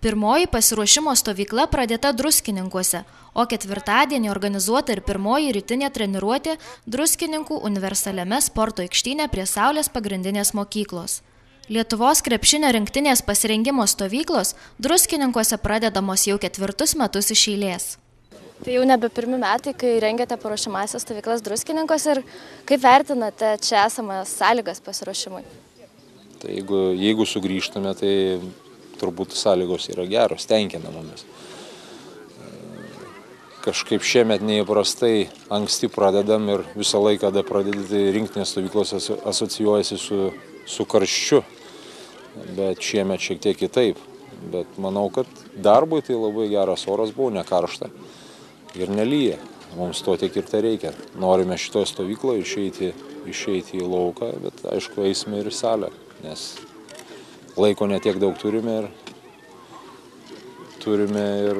Pirmoji pasiruošimo stovykla pradėta Druskininkuose, o ketvirtadienį organizuota ir pirmoji rytinė treniruotė Druskininkų universaliame sporto aikštyne prie Saulės pagrindinės mokyklos. Lietuvos krepšinio rinktinės pasirengimo stovyklos Druskininkuose pradedamos jau 4 metus iš eilės. Tai jau nebe pirmi metai, kai rengiate paruošiamąsias stovyklas Druskininkuose ir kaip vertinate čia esamas sąlygas pasiruošimui? Tai jeigu sugrįžtume, tai turbūt sąlygos yra geros, tenkina mumis. Kažkaip šiemet neįprastai anksti pradedam ir visą laiką, kada pradedi, tai rinktinės stovyklos asocijuojasi su karščiu, bet šiemet šiek tiek kitaip. Bet manau, kad darbui tai labai geras oras buvo, ne karšta ir nelyja. Mums to tiek ir tai reikia. Norime šitoje stovykloje išeiti į lauką, bet aišku, eisime ir į salę, nes laiko netiek daug turime ir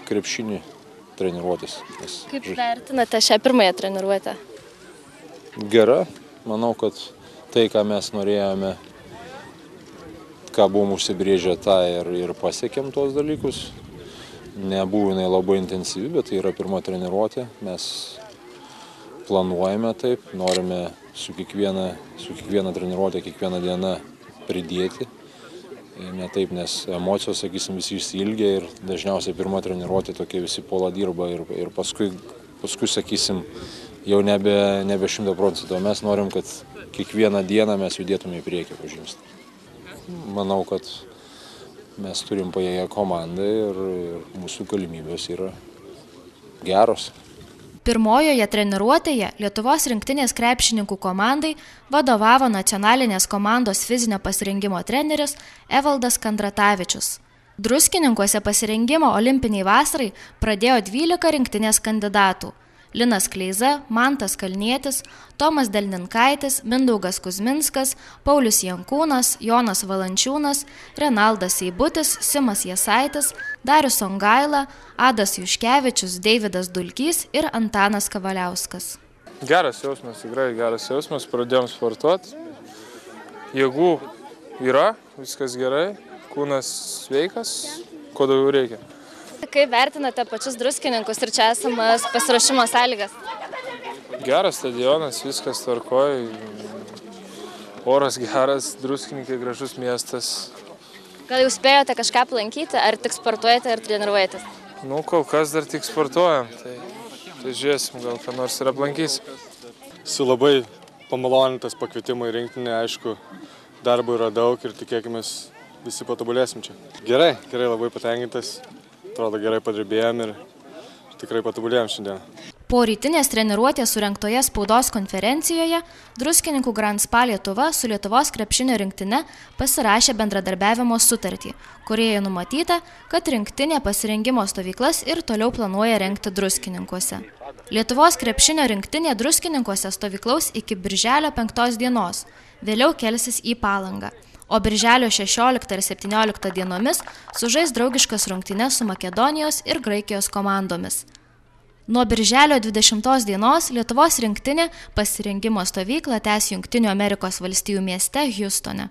krepšinį treniruotis. Kaip vertinate šią pirmąją treniruotę? Gera. Manau, kad tai, ką mes norėjome, ką buvom užsibrėžę, tą ir pasiekėm tuos dalykus. Nebuvo jinai labai intensyvi, bet tai yra pirma treniruotė. Mes planuojame taip, norime su kiekviena treniruotė, kiekviena diena pridėti. Ne taip, nes emocijos, sakysim, visi išsiilgia ir dažniausiai pirma treniruotė tokie visi puola dirba ir paskui, sakysim, jau nebe 100%. Mes norim, kad kiekvieną dieną mes judėtume į priekį po žingsnį. Manau, kad mes turim pajėgę komandą ir mūsų galimybės yra geros. Pirmojoje treniruotėje Lietuvos rinktinės krepšininkų komandai vadovavo nacionalinės komandos fizinio pasirengimo treneris Evaldas Kandratavičius. Druskininkuose pasirengimo olimpiniai vasarai pradėjo 12 rinktinės kandidatų. Linas Kleiza, Mantas Kalnietis, Tomas Delninkaitis, Mindaugas Kuzminskas, Paulius Jankūnas, Jonas Valančiūnas, Renaldas Eibutis, Simas Jasaitis, Darius Songaila, Adas Juškevičius, Deividas Dulkys ir Antanas Kavaliauskas. Geras jausmas, tikrai geras jausmas, pradėjom sportuoti. Jėgų yra, viskas gerai, kūnas sveikas, ko daugiau reikia. Kaip vertinate pačius Druskininkus ir čia esamas pasiruošimo sąlygas? Geras stadionas, viskas tvarkoj, oras geras, Druskininkai gražus miestas. Gal jau spėjote kažką aplankyti, ar tik sportuojate ir treniruojatės? Kol kas dar tik sportuojam, tai žiūrėsim, gal ką nors ir aplankysim. Esu labai pamalonintas pakvietimą į rinktinę, aišku, darbo yra daug ir tikėkime visi patobulėsim čia. Gerai, labai patenkintas. Atrodo, gerai padirbėjom ir tikrai patobulėjom šiandien. Po rytinės treniruotės surengtoje spaudos konferencijoje Druskininkų Grand Spa Lietuva su Lietuvos krepšinio rinktine pasirašė bendradarbiavimo sutartį, kurioje numatyta, kad rinktinė pasirengimo stovyklas ir toliau planuoja rengti Druskininkuose. Lietuvos krepšinio rinktinė Druskininkuose stovyklaus iki birželio 5 dienos, vėliau kelsis į Palangą. O birželio 16 ir 17 dienomis sužais draugiškas rungtynes su Makedonijos ir Graikijos komandomis. Nuo birželio 20 dienos Lietuvos rinktinė pasirengimo stovyklą tęs Jungtinių Amerikos valstijų mieste Hjustone.